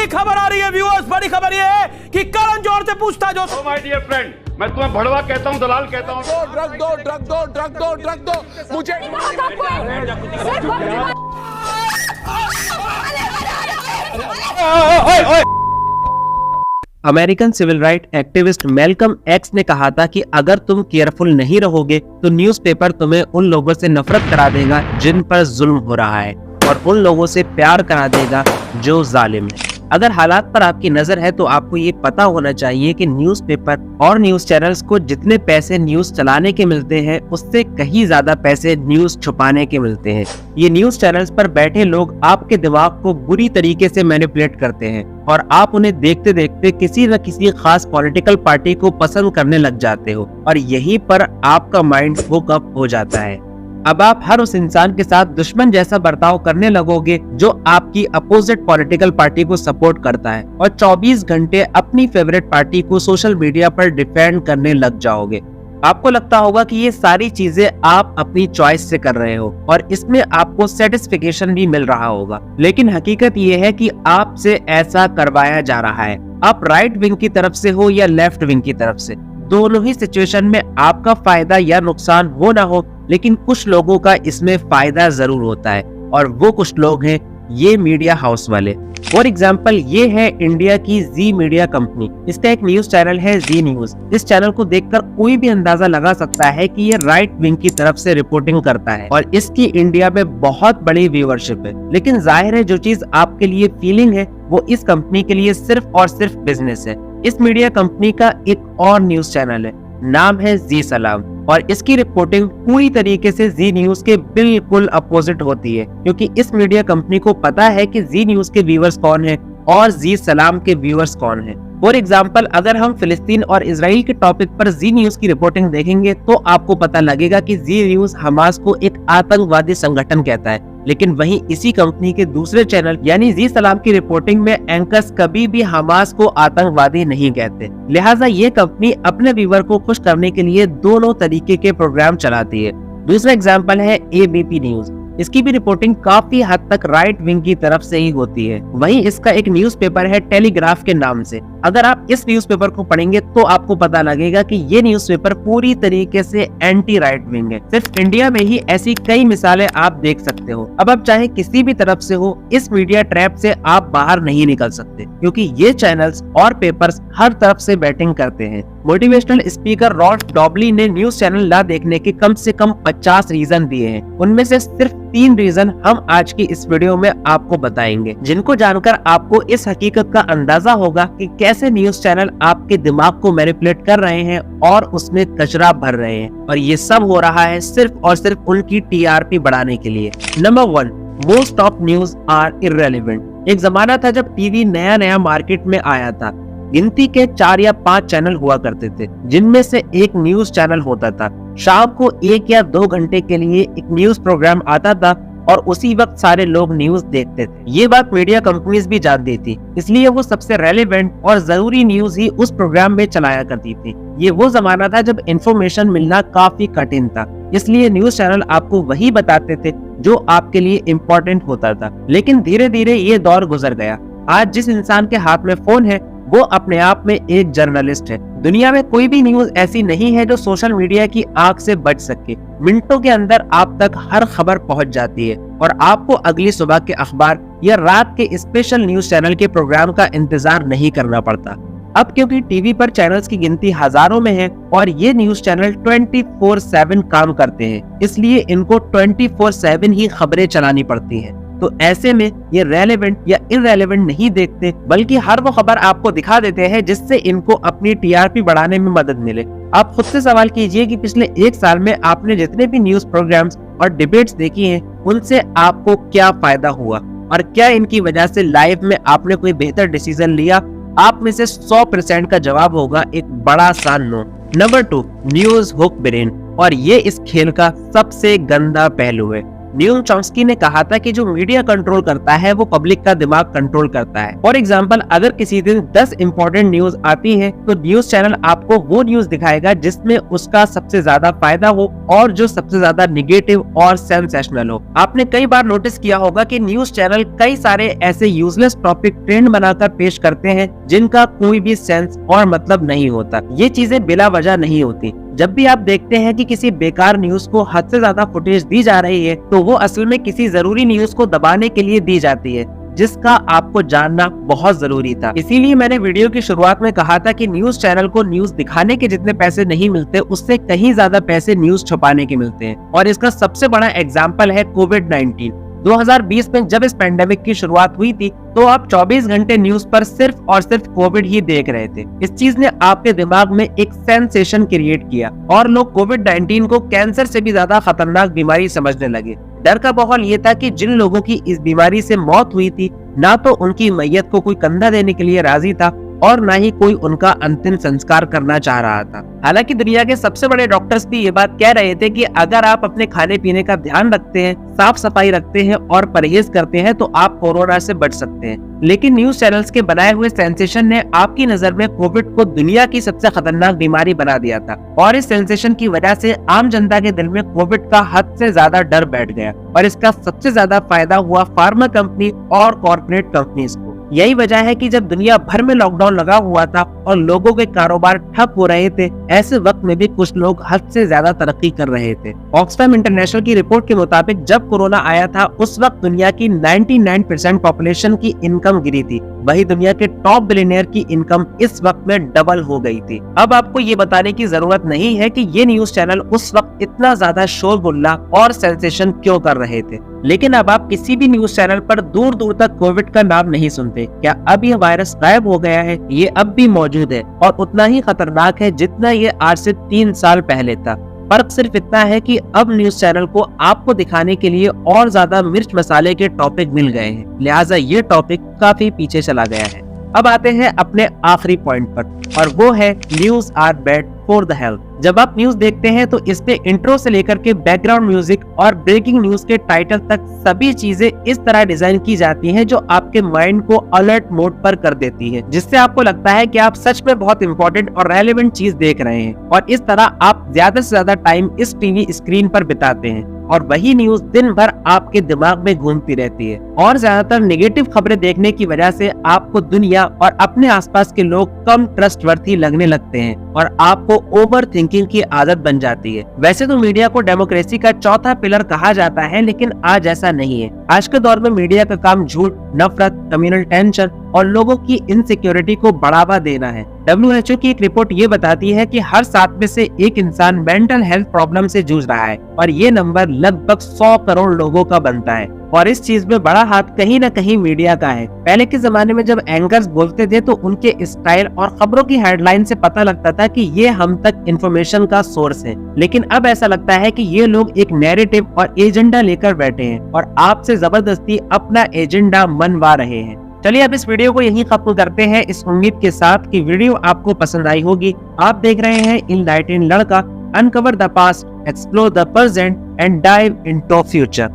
बड़ी खबर आ रही है व्यूअर्स, बड़ी खबर ये है कि करण जौहर से पूछताछ हो। माय डियर फ्रेंड, मैं तुम्हें भड़वा कहता हूँ, दलाल कहता हूँ। ड्रग दो मुझे। American civil right activist Malcolm X ने कहा था कि अगर तुम केयरफुल नहीं रहोगे तो न्यूज़पेपर तुम्हें उन लोगों से नफरत करा देगा जिन पर जुल्म हो रहा है और उन लोगों से प्यार करा देगा जो जालिम है। अगर हालात पर आपकी नजर है तो आपको ये पता होना चाहिए कि न्यूज़पेपर और न्यूज़ चैनल्स को जितने पैसे न्यूज़ चलाने के मिलते हैं उससे कहीं ज्यादा पैसे न्यूज़ छुपाने के मिलते हैं। ये न्यूज़ चैनल्स पर बैठे लोग आपके दिमाग को बुरी तरीके से मैनिपुलेट करते हैं और आप उन्हें देखते देखते किसी न किसी खास पॉलिटिकल पार्टी को पसंद करने लग जाते हो और यहीं पर आपका माइंड हुकअप हो जाता है। अब आप हर उस इंसान के साथ दुश्मन जैसा बर्ताव करने लगोगे जो आपकी अपोजिट पॉलिटिकल पार्टी को सपोर्ट करता है और 24 घंटे अपनी फेवरेट पार्टी को सोशल मीडिया पर डिफेंड करने लग जाओगे। आपको लगता होगा कि ये सारी चीजें आप अपनी चॉइस से कर रहे हो और इसमें आपको सेटिस्फिकेशन भी मिल रहा होगा, लेकिन हकीकत ये है कि आपसे ऐसा करवाया जा रहा है। आप राइट विंग की तरफ से हो या लेफ्ट विंग की तरफ से, दोनों ही सिचुएशन में आपका फायदा या नुकसान हो ना हो, लेकिन कुछ लोगों का इसमें फायदा जरूर होता है और वो कुछ लोग हैं ये मीडिया हाउस वाले। फॉर एग्जाम्पल ये है इंडिया की जी मीडिया कंपनी। इसका एक न्यूज चैनल है जी न्यूज। इस चैनल को देखकर कोई भी अंदाजा लगा सकता है कि ये राइट विंग की तरफ से रिपोर्टिंग करता है और इसकी इंडिया में बहुत बड़ी व्यूअरशिप है, लेकिन जाहिर है जो चीज आपके लिए फीलिंग है वो इस कंपनी के लिए सिर्फ और सिर्फ बिजनेस है। इस मीडिया कंपनी का एक और न्यूज चैनल है, नाम है जी सलाम, और इसकी रिपोर्टिंग पूरी तरीके से जी न्यूज के बिल्कुल अपोजिट होती है, क्योंकि इस मीडिया कंपनी को पता है कि जी न्यूज के व्यूअर्स कौन है और जी सलाम के व्यूअर्स कौन है। फॉर एग्जाम्पल अगर हम फिलिस्तीन और इजराइल के टॉपिक पर जी न्यूज की रिपोर्टिंग देखेंगे तो आपको पता लगेगा कि जी न्यूज हमास को एक आतंकवादी संगठन कहता है, लेकिन वहीं इसी कंपनी के दूसरे चैनल यानी जी सलाम की रिपोर्टिंग में एंकर्स कभी भी हमास को आतंकवादी नहीं कहते। लिहाजा ये कंपनी अपने व्यूअर को खुश करने के लिए दोनों तरीके के प्रोग्राम चलाती है। दूसरा एग्जाम्पल है एबीपी न्यूज। इसकी भी रिपोर्टिंग काफी हद तक राइट विंग की तरफ से ही होती है। वहीं इसका एक न्यूज़पेपर है टेलीग्राफ के नाम से। अगर आप इस न्यूज़पेपर को पढ़ेंगे तो आपको पता लगेगा कि ये न्यूज़पेपर पूरी तरीके से एंटी राइट विंग है। सिर्फ इंडिया में ही ऐसी कई मिसालें आप देख सकते हो। अब आप चाहे किसी भी तरफ से हो, इस मीडिया ट्रैप से आप बाहर नहीं निकल सकते, क्योंकि ये चैनल्स और पेपर्स हर तरफ से बैटिंग करते हैं। मोटिवेशनल स्पीकर रॉल्फ डॉबली ने न्यूज चैनल ना देखने के कम से कम 50 रीजन दिए हैं। उनमें से सिर्फ 3 रीजन हम आज की इस वीडियो में आपको बताएंगे, जिनको जानकर आपको इस हकीकत का अंदाजा होगा कि कैसे न्यूज चैनल आपके दिमाग को मैनिपुलेट कर रहे हैं और उसमें कचरा भर रहे हैं, और ये सब हो रहा है सिर्फ और सिर्फ उनकी टीआरपी बढ़ाने के लिए। Number 1, most of news are irrelevant. एक जमाना था जब टीवी नया नया मार्केट में आया था। गिनती के 4 या 5 चैनल हुआ करते थे, जिनमें से एक न्यूज चैनल होता था। शाम को 1 या 2 घंटे के लिए एक न्यूज प्रोग्राम आता था और उसी वक्त सारे लोग न्यूज देखते थे। ये बात मीडिया कंपनीज भी जानती थी, इसलिए वो सबसे रेलेवेंट और जरूरी न्यूज ही उस प्रोग्राम में चलाया करती थी। ये वो जमाना था जब इंफॉर्मेशन मिलना काफी कठिन था, इसलिए न्यूज चैनल आपको वही बताते थे जो आपके लिए इम्पोर्टेंट होता था। लेकिन धीरे धीरे ये दौर गुजर गया। आज जिस इंसान के हाथ में फोन है वो अपने आप में एक जर्नलिस्ट है। दुनिया में कोई भी न्यूज ऐसी नहीं है जो सोशल मीडिया की आग से बच सके। मिनटों के अंदर आप तक हर खबर पहुंच जाती है और आपको अगली सुबह के अखबार या रात के स्पेशल न्यूज चैनल के प्रोग्राम का इंतजार नहीं करना पड़ता। अब क्योंकि टीवी पर चैनल्स की गिनती हजारों में है और ये न्यूज चैनल 24/7 काम करते हैं, इसलिए इनको 24/7 ही खबरें चलानी पड़ती हैं। तो ऐसे में ये रेलेवेंट या इररेलेवेंट नहीं देखते, बल्कि हर वो खबर आपको दिखा देते हैं जिससे इनको अपनी टीआरपी बढ़ाने में मदद मिले। आप खुद से सवाल कीजिए कि पिछले 1 साल में आपने जितने भी न्यूज प्रोग्राम्स और डिबेट्स देखी हैं, उनसे आपको क्या फायदा हुआ और क्या इनकी वजह से लाइफ में आपने कोई बेहतर डिसीजन लिया। आप में से 100% का जवाब होगा एक बड़ा सा no. Number 2, news hook brain, और ये इस खेल का सबसे गंदा पहलू है। न्यूम चॉम्स्की ने कहा था कि जो मीडिया कंट्रोल करता है वो पब्लिक का दिमाग कंट्रोल करता है। फॉर एग्जाम्पल, अगर किसी दिन 10 इंपॉर्टेंट न्यूज आती है तो न्यूज चैनल आपको वो न्यूज दिखाएगा जिसमें उसका सबसे ज्यादा फायदा हो और जो सबसे ज्यादा निगेटिव और सेंसेशनल हो। आपने कई बार नोटिस किया होगा कि न्यूज चैनल कई सारे ऐसे यूजलेस टॉपिक ट्रेंड बनाकर पेश करते हैं जिनका कोई भी सेंस और मतलब नहीं होता। ये चीजें बिला वजह नहीं होती। जब भी आप देखते हैं कि किसी बेकार न्यूज को हद से ज्यादा फुटेज दी जा रही है तो वो असल में किसी जरूरी न्यूज को दबाने के लिए दी जाती है, जिसका आपको जानना बहुत जरूरी था। इसीलिए मैंने वीडियो की शुरुआत में कहा था कि न्यूज चैनल को न्यूज दिखाने के जितने पैसे नहीं मिलते उससे कहीं ज्यादा पैसे न्यूज छुपाने के मिलते हैं। और इसका सबसे बड़ा एग्जाम्पल है कोविड-19। 2020 में जब इस पेंडेमिक की शुरुआत हुई थी तो आप 24 घंटे न्यूज पर सिर्फ और सिर्फ कोविड ही देख रहे थे। इस चीज ने आपके दिमाग में एक सेंसेशन क्रिएट किया और लोग कोविड-19 को कैंसर से भी ज्यादा खतरनाक बीमारी समझने लगे। डर का माहौल ये था कि जिन लोगों की इस बीमारी से मौत हुई थी ना तो उनकी मैयत को कोई कंधा देने के लिए राजी था और ना ही कोई उनका अंतिम संस्कार करना चाह रहा था। हालांकि दुनिया के सबसे बड़े डॉक्टर्स भी ये बात कह रहे थे कि अगर आप अपने खाने पीने का ध्यान रखते हैं, साफ सफाई रखते हैं और परहेज करते हैं तो आप कोरोना से बच सकते हैं। लेकिन न्यूज चैनल्स के बनाए हुए सेंसेशन ने आपकी नजर में कोविड को दुनिया की सबसे खतरनाक बीमारी बना दिया था और इस सेंसेशन की वजह से आम जनता के दिल में कोविड का हद से ज्यादा डर बैठ गया और इसका सबसे ज्यादा फायदा हुआ फार्मा कंपनी और कॉर्पोरेट कंपनीज को। यही वजह है कि जब दुनिया भर में लॉकडाउन लगा हुआ था और लोगों के कारोबार ठप हो रहे थे, ऐसे वक्त में भी कुछ लोग हद से ज्यादा तरक्की कर रहे थे। ऑक्सफैम इंटरनेशनल की रिपोर्ट के मुताबिक जब कोरोना आया था उस वक्त दुनिया की 99% पॉपुलेशन की इनकम गिरी थी, वही दुनिया के टॉप बिलियनियर की इनकम इस वक्त में डबल हो गई थी। अब आपको ये बताने की जरूरत नहीं है कि ये न्यूज चैनल उस वक्त इतना ज्यादा शोरगुल्ला और सेंसेशन क्यों कर रहे थे। लेकिन अब आप किसी भी न्यूज चैनल पर दूर दूर तक कोविड का नाम नहीं सुनते। क्या अब यह वायरस गायब हो गया है? ये अब भी मौजूद है और उतना ही खतरनाक है जितना ये आज से 3 साल पहले था। फर्क सिर्फ इतना है कि अब न्यूज चैनल को आपको दिखाने के लिए और ज्यादा मिर्च मसाले के टॉपिक मिल गए हैं, लिहाजा ये टॉपिक काफी पीछे चला गया है। अब आते हैं अपने आखिरी पॉइंट पर और वो है news are bad for the health. जब आप न्यूज देखते हैं तो इसमें इंट्रो से लेकर के बैकग्राउंड म्यूजिक और ब्रेकिंग न्यूज के टाइटल तक सभी चीजें इस तरह डिजाइन की जाती हैं जो आपके माइंड को अलर्ट मोड पर कर देती है, जिससे आपको लगता है कि आप सच में बहुत इंपॉर्टेंट और रेलेवेंट चीज देख रहे हैं और इस तरह आप ज्यादा से ज्यादा टाइम इस टीवी स्क्रीन पर बिताते हैं और वही न्यूज दिन भर आपके दिमाग में घूमती रहती है। और ज्यादातर नेगेटिव खबरें देखने की वजह से आपको दुनिया और अपने आसपास के लोग कम ट्रस्टवर्थी लगने लगते हैं और आपको ओवर थिंकिंग की आदत बन जाती है। वैसे तो मीडिया को डेमोक्रेसी का चौथा पिलर कहा जाता है, लेकिन आज ऐसा नहीं है। आज के दौर में मीडिया का काम झूठ, नफरत, कम्युनल टेंशन और लोगों की इनसिक्योरिटी को बढ़ावा देना है। WHO की एक रिपोर्ट ये बताती है कि हर 7 में से 1 इंसान मेंटल हेल्थ प्रॉब्लम से जूझ रहा है और ये नंबर लगभग 100 करोड़ लोगों का बनता है। और इस चीज में बड़ा हाथ कहीं न कहीं मीडिया का है। पहले के जमाने में जब एंकर्स बोलते थे तो उनके स्टाइल और खबरों की हेडलाइन से पता लगता था कि ये हम तक इंफॉर्मेशन का सोर्स है, लेकिन अब ऐसा लगता है कि ये लोग एक नैरेटिव और एजेंडा लेकर बैठे हैं और आपसे जबरदस्ती अपना एजेंडा मनवा रहे हैं। चलिए अब इस वीडियो को यहीं खत्म करते हैं, इस उम्मीद के साथ कि वीडियो आपको पसंद आई होगी। आप देख रहे हैं इनलाइटेंड लड़का, uncover the past, explore the present and dive into future.